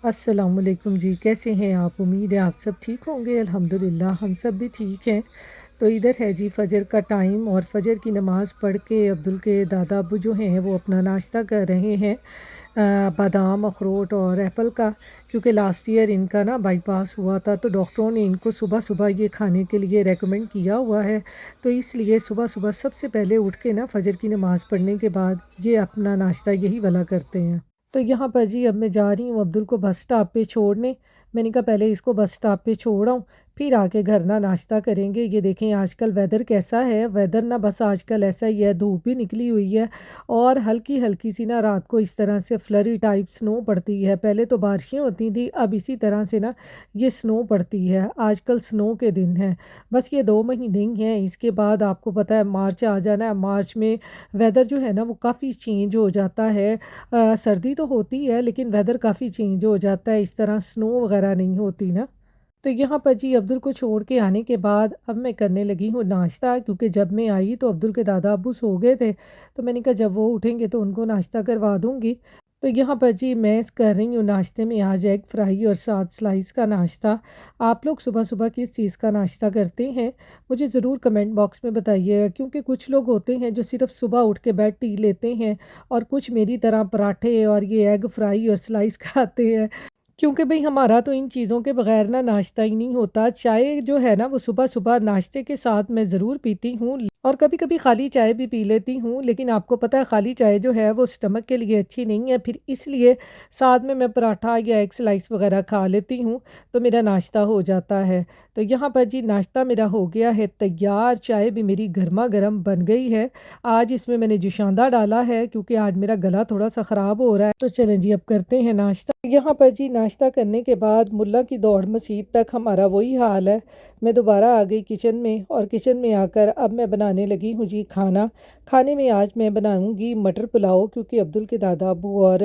अस्सलामुअलैकुम जी, कैसे हैं आप? उम्मीद है आप सब ठीक होंगे। अल्हम्दुलिल्लाह हम सब भी ठीक हैं। तो इधर है जी फ़जर का टाइम और फ़जर की नमाज़ पढ़ के अब्दुल के दादा अब्बू जो हैं वो अपना नाश्ता कर रहे हैं। बादाम, अखरोट और एप्पल का, क्योंकि लास्ट ईयर इनका ना बाईपास हुआ था तो डॉक्टरों ने इनको सुबह-सुबह ये खाने के लिए रेकमेंड किया हुआ है। तो इसलिए सुबह-सुबह सबसे पहले उठ के ना फ़जर की नमाज़ पढ़ने के बाद ये अपना नाश्ता यही वाला करते हैं। तो यहाँ पर जी अब मैं जा रही हूँ अब्दुल को बस स्टॉप पे छोड़ने। मैंने कहा पहले इसको बस स्टॉप पे छोड़ आऊँ, फिर आके घर ना नाश्ता करेंगे। ये देखें आजकल वेदर कैसा है, वेदर ना बस आजकल ऐसा ही है, धूप भी निकली हुई है और हल्की-हल्की सी ना रात को इस तरह से फ्लरी टाइप स्नो पड़ती है। पहले तो बारिशें होती थी, अब इसी तरह से ना ये स्नो पड़ती है। आजकल स्नो के दिन हैं। बस ये 2 महीने ही हैं, इसके बाद आपको पता है मार्च आ जाना है। मार्च में वेदर जो है ना वो काफ़ी चेंज हो जाता है। सर्दी तो होती है लेकिन वेदर काफ़ी चेंज हो जाता है, इस तरह स्नो वगैरह नहीं होती ना। तो यहाँ पर जी अब्दुल को छोड़ के आने के बाद अब मैं करने लगी हूँ नाश्ता, क्योंकि जब मैं आई तो अब्दुल के दादा अब्बू सो गए थे। तो मैंने कहा जब वो उठेंगे तो उनको नाश्ता करवा दूँगी। तो यहाँ पर जी मैं कर रही हूँ नाश्ते में आज एग फ्राई और साथ स्लाइस का नाश्ता। आप लोग सुबह-सुबह किस चीज़ का नाश्ता करते हैं? मुझे ज़रूर कमेंट बॉक्स में बताइएगा, क्योंकि कुछ लोग होते हैं जो सिर्फ़ सुबह उठ के बेड टी लेते हैं और कुछ मेरी तरह पराठे और ये एग फ्राई और स्लाइस खाते हैं। क्योंकि भई हमारा तो इन चीज़ों के बगैर ना नाश्ता ही नहीं होता। चाय जो है ना वो सुबह-सुबह नाश्ते के साथ मैं ज़रूर पीती हूँ और कभी-कभी खाली चाय भी पी लेती हूँ। लेकिन आपको पता है खाली चाय जो है वो स्टमक के लिए अच्छी नहीं है। फिर इसलिए साथ में मैं पराठा या एग स्लाइस वग़ैरह खा लेती हूँ, तो मेरा नाश्ता हो जाता है। तो यहाँ पर जी नाश्ता मेरा हो गया है तैयार, चाय भी मेरी गरमा-गरम बन गई है। आज इसमें मैंने जुशांदा डाला है क्योंकि आज मेरा गला थोड़ा-सा ख़राब हो रहा है। तो चलें जी अब करते हैं नाश्ता। यहाँ पर जी नाश्ता करने के बाद मुल्ला की दौड़ मसीद तक हमारा वही हाल है। मैं दोबारा आ गई किचन में और किचन में आकर अब मैं बनाने लगी हूँ जी खाना। खाने में आज मैं बनाऊँगी मटर पुलाव, क्योंकि अब्दुल के दादा अब्बू और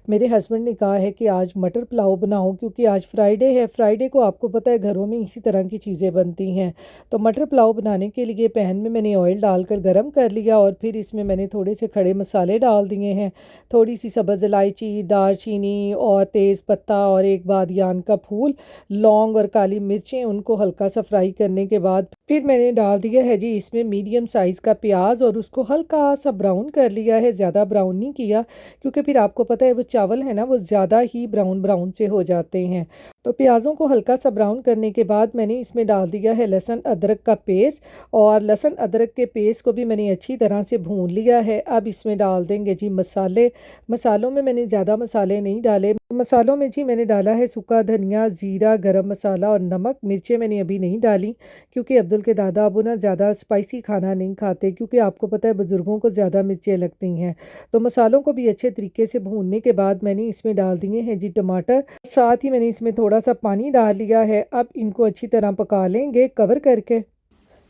मेरे हस्बैंड ने कहा है कि आज मटर पुलाव बनाओ, क्योंकि आज फ्राइडे है। फ्राइडे को आपको पता है घरों में इसी तरह की चीज़ें बनती हैं। तो मटर पुलाव बनाने के लिए पैन में मैंने ऑयल डालकर गरम कर लिया और फिर इसमें मैंने थोड़े से खड़े मसाले डाल दिए हैं। थोड़ी सी सब्ज़ इलायची, दालचीनी और तेज़ पत्ता और एक बादियान का फूल, लौंग और काली मिर्चें, उनको हल्का सा फ्राई करने के बाद फिर मैंने डाल दिया है जी इसमें मीडियम साइज़ का प्याज और उसको हल्का सा ब्राउन कर लिया है, ज़्यादा ब्राउन नहीं किया, क्योंकि फिर आपको पता है वो चावल है ना वो ज़्यादा ही ब्राउन ब्राउन से हो जाते हैं। तो प्याज़ों को हल्का सा ब्राउन करने के बाद मैंने इसमें डाल दिया है लहसुन अदरक का पेस्ट और लहसुन अदरक के पेस्ट को भी मैंने अच्छी तरह से भून लिया है। अब इसमें डाल देंगे जी मसाले। मसालों में मैंने ज़्यादा मसाले नहीं डाले। मसालों में जी मैंने डाला है सूखा धनिया, ज़ीरा, गरम मसाला और नमक। मिर्चें मैंने अभी नहीं डाली, क्योंकि अब्दुल के दादा अबू ना ज़्यादा स्पाइसी खाना नहीं खाते, क्योंकि आपको पता है बुज़ुर्गों को ज़्यादा मिर्चें लगती हैं। तो मसालों को भी अच्छे तरीके से भूनने के बाद मैंने इसमें डाल दिए हैं जी टमाटर। साथ ही मैंने इसमें थोड़ा-सा पानी डाल लिया है। अब इनको अच्छी तरह पका लेंगे कवर करके।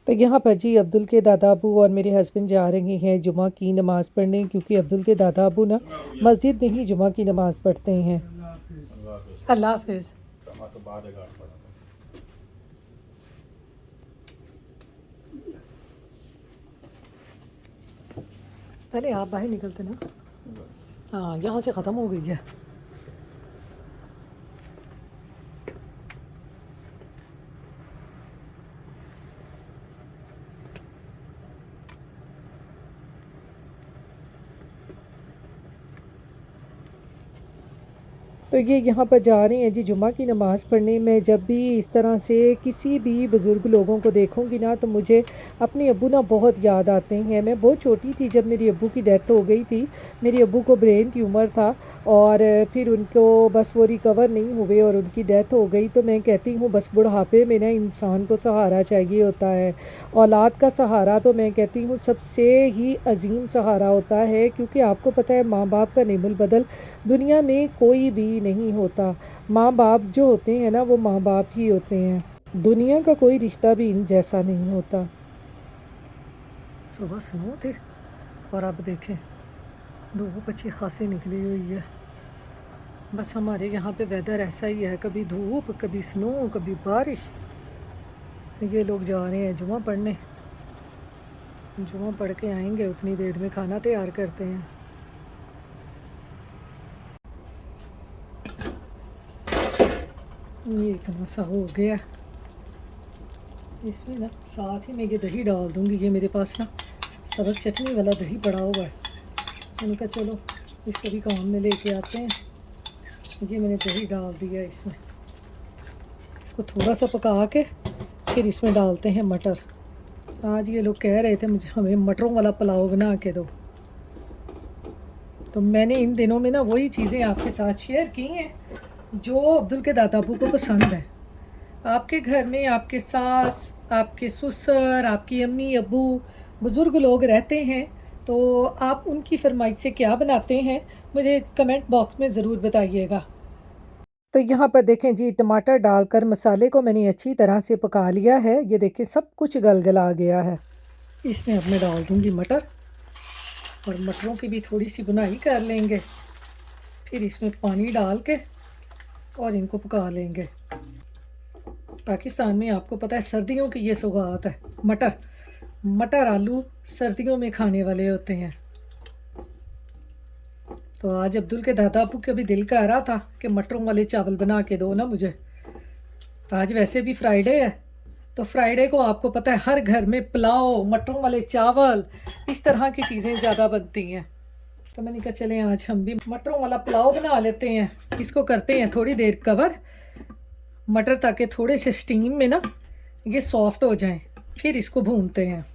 तो यहाँ पर जी अब्दुल के दादा अबू और मेरे हस्बैंड जा रहे हैं जुमा की नमाज़ पढ़ने, क्योंकि अब्दुल के दादा अबू ना मस्जिद में ही जुमा की नमाज़ पढ़ते हैं। अल्लाह हाफ़िज़। पहले आप बाहर निकलते ना। हाँ, यहाँ से ख़त्म हो गई है। तो ये यहाँ पर जा रहे हैं जी जुमा की नमाज़ पढ़ने। मैं जब भी इस तरह से किसी भी बुज़ुर्ग लोगों को देखूँगी ना तो मुझे अपने अब्बू ना बहुत याद आते हैं। मैं बहुत छोटी थी जब मेरी अब्बू की डेथ हो गई थी। मेरी अब्बू को ब्रेन ट्यूमर था और फिर उनको बस वो रिकवर नहीं हुए और उनकी डेथ हो गई। तो मैं कहती हूँ बस बुढ़ापे में ना इंसान को सहारा चाहिए होता है। औलाद का सहारा तो मैं कहती हूँ सबसे ही अजीम सहारा होता है, क्योंकि आपको पता है माँ बाप का नेमुल बदल दुनिया में कोई भी नहीं होता। माँ बाप जो होते हैं ना वो माँ बाप ही होते हैं। दुनिया का कोई रिश्ता भी इन जैसा नहीं होता। सुबह स्नो थे और अब देखें धूप अच्छी खासी निकली हुई है। बस हमारे यहाँ पे वेदर ऐसा ही है, कभी धूप, कभी स्नो, कभी बारिश। ये लोग जा रहे हैं जुमा पढ़ने। जुमा पढ़ के आएंगे, उतनी देर में खाना तैयार करते हैं। ये इतना सा हो गया। इसमें ना साथ ही मैं ये दही डाल दूँगी। ये मेरे पास ना सब्ज़ चटनी वाला दही पड़ा हुआ है। मैंने कहा चलो इसको भी काम में लेके आते हैं। ये मैंने दही डाल दिया इसमें। इसको थोड़ा सा पका के फिर इसमें डालते हैं मटर। आज ये लोग कह रहे थे मुझे हमें मटरों वाला पुलाव बना के दो, तो मैंने इन दिनों में ना वही चीज़ें आपके साथ शेयर की हैं जो अब्दुल के दादा अबू को पसंद है। आपके घर में आपके सास, आपके ससुर, आपकी अम्मी अब्बू, बुज़ुर्ग लोग रहते हैं, तो आप उनकी फरमाइश से क्या बनाते हैं मुझे कमेंट बॉक्स में ज़रूर बताइएगा। तो यहाँ पर देखें जी, टमाटर डालकर मसाले को मैंने अच्छी तरह से पका लिया है। ये देखें सब कुछ गलगला गया है। इसमें अब मैं डाल दूँगी मटर, और मटरों की भी थोड़ी सी बुनाई कर लेंगे। फिर इसमें पानी डाल के और इनको पका लेंगे। पाकिस्तान में आपको पता है सर्दियों की ये सौगात है, मटर आलू सर्दियों में खाने वाले होते हैं। तो आज अब्दुल के दादा अबू का भी दिल कर रहा था कि मटरों वाले चावल बना के दो ना मुझे। आज वैसे भी फ्राइडे है, तो फ्राइडे को आपको पता है हर घर में पुलाव, मटरों वाले चावल, इस तरह की चीज़ें ज़्यादा बनती हैं। तो मैंने कहा चलें आज हम भी मटरों वाला पुलाव बना लेते हैं। इसको करते हैं थोड़ी देर कवर, मटर ताकि थोड़े से स्टीम में ना ये सॉफ्ट हो जाएं, फिर इसको भूनते हैं।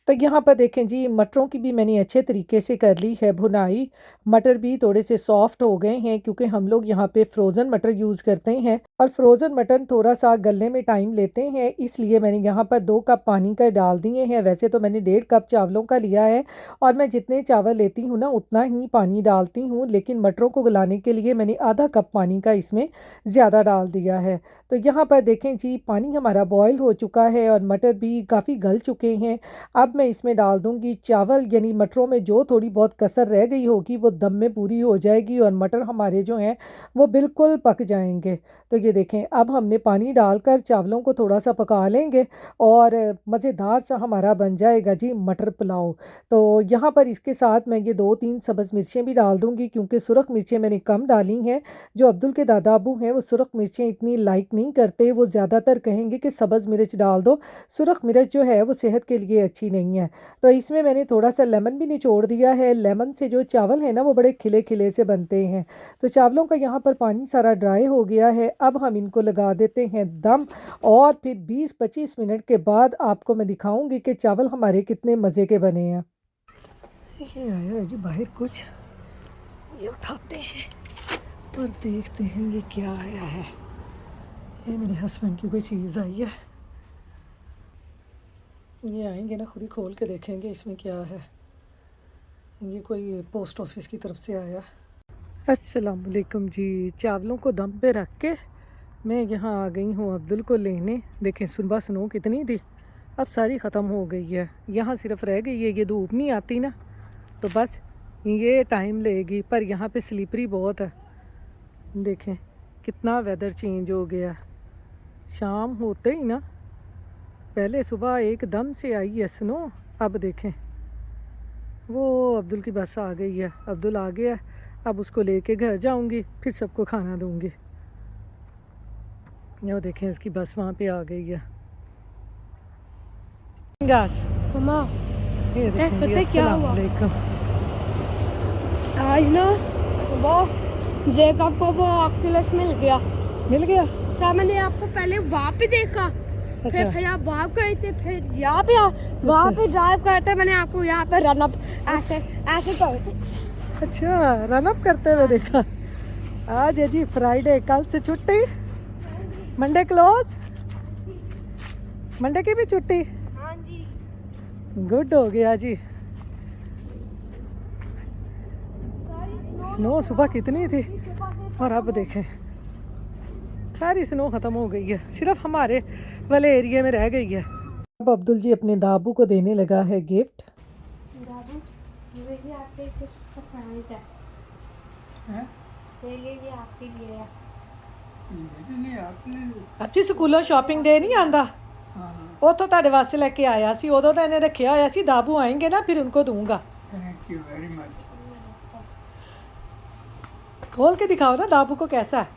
तो यहाँ पर देखें जी, मटरों की भी मैंने अच्छे तरीके से कर ली है भुनाई। मटर भी थोड़े से सॉफ्ट हो गए हैं क्योंकि हम लोग यहाँ पे फ्रोज़न मटर यूज़ करते हैं, और फ्रोज़न मटर थोड़ा सा गलने में टाइम लेते हैं, इसलिए मैंने यहाँ पर 2 कप पानी का डाल दिए हैं। वैसे तो मैंने 1.5 कप चावलों का लिया है, और मैं जितने चावल लेती हूँ ना उतना ही पानी डालती हूँ, लेकिन मटरों को गलाने के लिए मैंने आधा कप पानी का इसमें ज़्यादा डाल दिया है। तो यहाँ पर देखें जी, पानी हमारा बॉयल हो चुका है और मटर भी काफ़ी गल चुके हैं। अब मैं इसमें डाल दूंगी चावल, यानी मटरों में जो थोड़ी बहुत कसर रह गई होगी वो दम में पूरी हो जाएगी और मटर हमारे जो हैं वो बिल्कुल पक जाएंगे। तो ये देखें, अब हमने पानी डालकर चावलों को थोड़ा सा पका लेंगे और मज़ेदार सा हमारा बन जाएगा जी मटर पुलाव। तो यहाँ पर इसके साथ मैं ये 2-3 सब्ज़ मिर्चें भी डाल दूँगी, क्योंकि सुरख मिर्चें मैंने कम डाली हैं। जो अब्दुल के दादा अबू हैं वो सुरख मिर्चें इतनी लाइक नहीं करते, वो ज़्यादातर कहेंगे कि सब्ज़ मिर्च डाल दो, सुरख मिर्च जो है वो सेहत के लिए अच्छी नहीं है। तो इसमें मैंने थोड़ा सा लेमन भी निचोड़ दिया है। लेमन से जो चावल है ना वो बड़े खिले खिले से बनते हैं। तो चावलों का यहाँ पर पानी सारा ड्राई हो गया है। अब हम इनको लगा देते हैं दम, और फिर 20-25 मिनट के बाद आपको मैं दिखाऊंगी कि चावल हमारे कितने मज़े के बने हैं। ये आया जी बाहर कुछ, ये उठाते हैं और देखते हैं ये क्या आया है। ये मेरे हस्बैंड की कोई चीज़ आई है। ये आएंगे ना खुद ही खोल के देखेंगे इसमें क्या है। ये कोई पोस्ट ऑफिस की तरफ से आया। अस्सलाम वालेकुम जी। चावलों को दम पे रख के मैं यहाँ आ गई हूँ अब्दुल को लेने। देखें सुबह स्नो कितनी थी, अब सारी ख़त्म हो गई है। यहाँ सिर्फ रह गई है, ये धूप नहीं आती ना तो बस ये टाइम लेगी, पर यहाँ पे स्लिपरी बहुत है। देखें कितना वेदर चेंज हो गया। शाम होते ही ना, पहले सुबह एकदम से आई है स्नो, अब देखें वो अब्दुल की बस आ गई है। अब्दुल आ गया, अब उसको लेके घर जाऊंगी, फिर सबको खाना दूंगी। ये देखें उसकी बस वहाँ पे आ गई है। मम्मा ये देखें जी, क्या हुआ? अस्सलाम वालेकुम। आज ना वो जेकब को वो ऑक्यूलस मिल गया। था मैंने आपको पहले वहाँ पे देखा, अच्छा। फिर आप वहाँ गए थे, फिर यहाँ पे वहाँ पे ड्राइव करते मैंने आपको यहाँ पे रन अप ऐसे ऐसे करते। अच्छा, रन अप करते हुए देखा। आज है जी फ्राइडे, कल से छुट्टी, मंडे क्लोज, मंडे की भी छुट्टी। हाँ जी। गुड हो गया जी। स्नो सुबह कितनी थी और अब देखें सारी स्नो ख़त्म हो गई है, सिर्फ हमारे वाले एरिया में रह गई है। अब अब्दुल जी अपने दाबू को देने लगा है गिफ्ट। दादू ये आपके कुछ सरप्राइज है, ये आपके लिए है। आपकी स्कूलों शॉपिंग डे नहीं आंदा, उतो ਤੁਹਾਡੇ ਵਾਸਤੇ ਲੈ ਕੇ ਆਇਆ ਸੀ, ਉਦੋਂ ਤਾਂ ਇਹਨੇ ਰੱਖਿਆ ਹੋਇਆ ਸੀ। दाबू आएंगे ना फिर उनको दूंगा। Thank you very much. खोल के दिखाओ ना दाबू को कैसा है।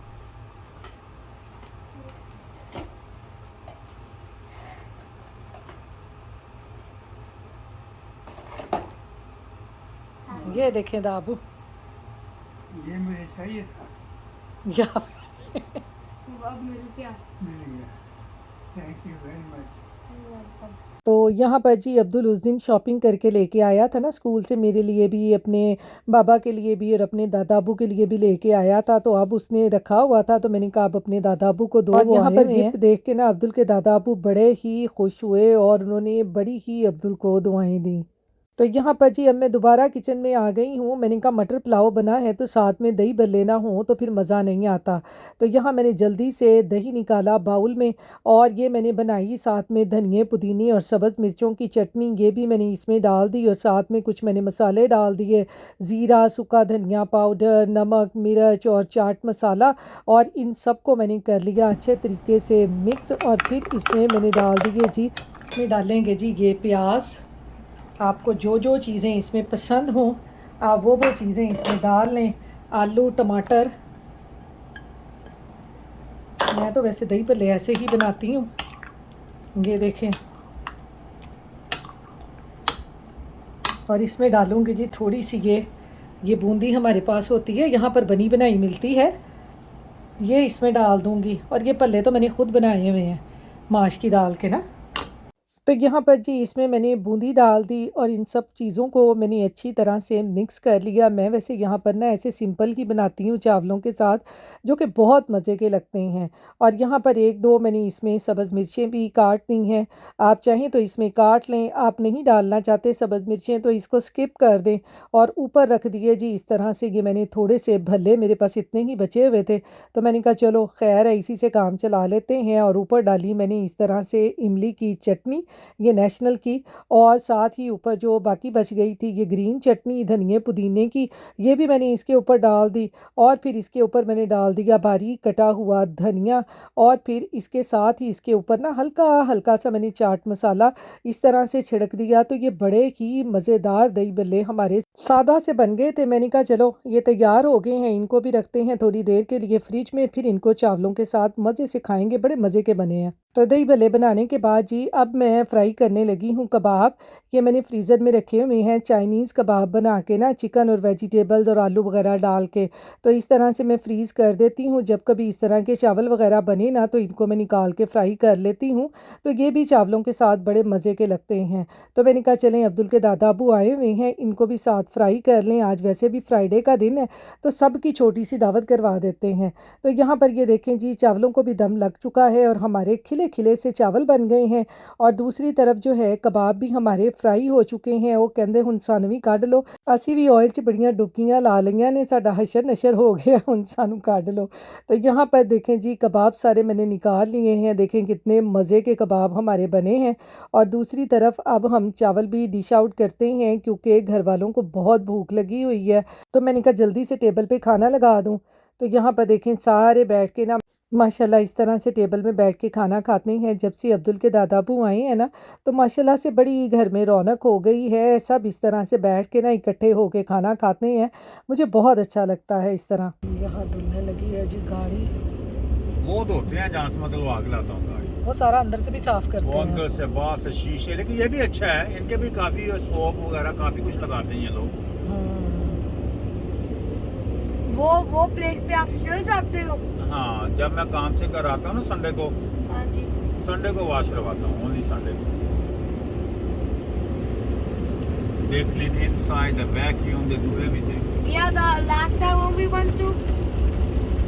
ये देखें दाबू ये मुझे चाहिए था, यहाँ वो अब मिल गया। मिल गया। Thank you very much. तो यहाँ पर जी अब्दुल उस दिन शॉपिंग करके लेके आया था ना स्कूल से, मेरे लिए भी, अपने बाबा के लिए भी और अपने दादा अबू के लिए भी लेके आया था। तो अब उसने रखा हुआ था, तो मैंने कहा अब अपने दादा अबू को दो। और यहाँ पर गिफ्ट देख के ना अब्दुल के दादा अबू बड़े ही खुश हुए और उन्होंने बड़ी ही अब्दुल को दुआएं दी। तो यहाँ पर जी अब मैं दोबारा किचन में आ गई हूँ। मैंने कहा मटर पुलाव बना है तो साथ में दही भल्ले ना हो तो फिर मज़ा नहीं आता। तो यहाँ मैंने जल्दी से दही निकाला बाउल में और ये मैंने बनाई साथ में धनिए पुदीने और सब्ज़ मिर्चों की चटनी, ये भी मैंने इसमें डाल दी और साथ में कुछ मैंने मसाले डाल दिए, ज़ीरा, सूखा धनिया पाउडर, नमक, मिर्च और चाट मसाला, और इन सब को मैंने कर लिया अच्छे तरीके से मिक्स। और फिर इसमें मैंने डाल दिए जी, इसमें डालेंगे जी ये प्याज। आपको जो जो चीज़ें इसमें पसंद हों आप वो चीज़ें इसमें डाल लें। आलू, टमाटर, मैं तो वैसे दही भल्ले ऐसे ही बनाती हूँ। ये देखें, और इसमें डालूँगी जी थोड़ी सी ये बूंदी हमारे पास होती है, यहाँ पर बनी बनाई मिलती है, ये इसमें डाल दूँगी। और ये भल्ले तो मैंने ख़ुद बनाए हुए हैं माश की दाल के ना। तो यहाँ पर जी इसमें मैंने बूंदी डाल दी और इन सब चीज़ों को मैंने अच्छी तरह से मिक्स कर लिया। मैं वैसे यहाँ पर ना ऐसे सिंपल ही बनाती हूँ चावलों के साथ, जो कि बहुत मज़े के लगते हैं। और यहाँ पर एक दो मैंने इसमें सब्ज़ मिर्चें भी काट दी हैं, आप चाहें तो इसमें काट लें, आप नहीं डालना चाहते सब्ज़ मिर्चें तो इसको स्किप कर दें। और ऊपर रख दिए जी इस तरह से, ये मैंने थोड़े से भल्ले, मेरे पास इतने ही बचे हुए थे तो मैंने कहा चलो खैर है इसी से काम चला लेते हैं। और ऊपर डाली मैंने इस तरह से इमली की चटनी, ये नेशनल की, और साथ ही ऊपर जो बाकी बच गई थी ये ग्रीन चटनी धनिए पुदीने की, ये भी मैंने इसके ऊपर डाल दी। और फिर इसके ऊपर मैंने डाल दिया बारीक कटा हुआ धनिया, और फिर इसके साथ ही इसके ऊपर ना हल्का हल्का सा मैंने चाट मसाला इस तरह से छिड़क दिया। तो ये बड़े ही मज़ेदार दही भल्ले हमारे सादा से बन गए थे। मैंने कहा चलो ये तैयार हो गए हैं, इनको भी रखते हैं थोड़ी देर के लिए फ्रिज में, फिर इनको चावलों के साथ मज़े से खाएंगे, बड़े मज़े के बने हैं। तो दही भल्ले बनाने के बाद जी अब मैं फ्राई करने लगी हूँ कबाब। ये मैंने फ्रीज़र में रखे हुए हैं चाइनीज़ कबाब बना के ना, चिकन और वेजिटेबल्स और आलू वगैरह डाल के। तो इस तरह से मैं फ्रीज़ कर देती हूँ, जब कभी इस तरह के चावल वगैरह बने ना तो इनको मैं निकाल के फ्राई कर लेती हूँ। तो ये भी चावलों के साथ बड़े मज़े के लगते हैं। तो मैंने कहा चलें अब्दुल के दादा अबू आए हुए हैं, इनको भी साथ फ्राई कर लें, आज वैसे भी फ्राइडे का दिन है तो सबकी छोटी सी दावत करवा देते हैं। तो यहाँ पर ये देखें जी चावलों को भी दम लग चुका है और हमारे खिले खिले से चावल बन गए हैं। और दूसरी तरफ जो है कबाब भी हमारे फ्राई हो चुके हैं। वो कहते हुन सानू भी कढ़ लो, असी भी ऑयल च बड़ियां डुबकियां ला लिया ने, साडा हशर नशर हो गया, हुन सानू कढ़ लो। तो यहाँ पर देखें जी कबाब सारे मैंने निकाल लिए हैं, देखें कितने मज़े के कबाब हमारे बने हैं। और दूसरी तरफ अब हम चावल भी डिश आउट करते हैं क्योंकि घर वालों को बहुत भूख लगी हुई है। तो मैंने कहा जल्दी से टेबल पे खाना लगा दूँ। तो यहाँ पर देखें सारे बैठ के ना माशाल्लाह इस तरह से टेबल में बैठ के खाना खाते हैं। जब से अब्दुल के दादा अबू आए हैं ना तो माशाल्लाह से बड़ी घर में रौनक हो गई है, सब इस तरह से बैठ के ना इकट्ठे होके खाना खाते हैं, मुझे बहुत अच्छा लगता है इस तरह। यहाँ धुलने लगी है जी गाड़ी, वो धोते हैं जहाँ से मतलब आग लाता हूँ गाड़ी, वो सारा अंदर से भी साफ करते वो हैं। अंदर से बाहर से शीशे, लेकिन ये भी अच्छा है, इनके भी काफी सोप वगैरह काफी कुछ लगाते हैं ये लोग। वो प्लेस पे आप चल जाते हो? हाँ, जब मैं काम से घर आता हूँ ना संडे को, हाँ जी, संडे को वॉश करवाता हूँ, ओनली संडे को। They clean inside, the vacuum, they do everything. Yeah, the last time when we went to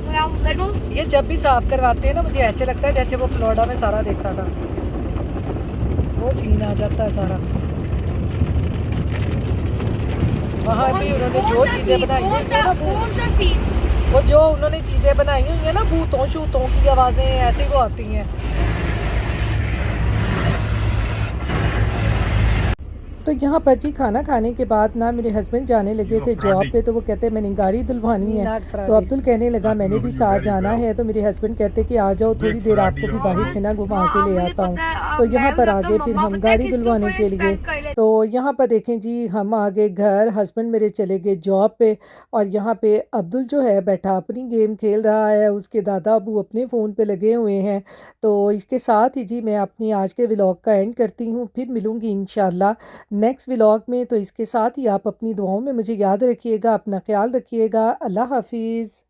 when I was little. ये जब भी साफ करवाते हैं ना मुझे ऐसे लगता है जैसे वो फ्लोरिडा में सारा देखा था, वो सीन आ जाता है सारा। वहाँ भी उन्होंने जो चीज़ें बनाई हैं कौन सा सीन? वो जो उन्होंने चीज़ें बनाई हुई हैं ना, भूतों चूतों की आवाज़ें ऐसे वो आती हैं। तो यहाँ पर जी खाना खाने के बाद ना मेरे हस्बैंड जाने लगे थे जॉब पे, तो वो कहते मैंने गाड़ी धुलवानी है। तो अब्दुल कहने लगा मैंने भी साथ जाना है, तो मेरे हस्बैंड कहते कि आ जाओ थोड़ी देर आपको भी बाहर से ना घुमा के ले आता हूँ। तो यहाँ पर आ गए फिर हम गाड़ी धुलवाने के लिए। तो यहाँ पर देखें जी हम आ गए घर, हस्बैंड मेरे चले गए जॉब पे और यहाँ पे अब्दुल जो है बैठा अपनी गेम खेल रहा है, उसके दादा अबू अपने फ़ोन पे लगे हुए हैं। तो इसके साथ ही जी मैं अपनी आज के व्लॉग का एंड करती हूँ, फिर मिलूँगी इंशाल्लाह नेक्स्ट व्लॉग में। तो इसके साथ ही आप अपनी दुआओं में मुझे याद रखिएगा, अपना ख्याल रखिएगा। अल्लाह हाफिज़।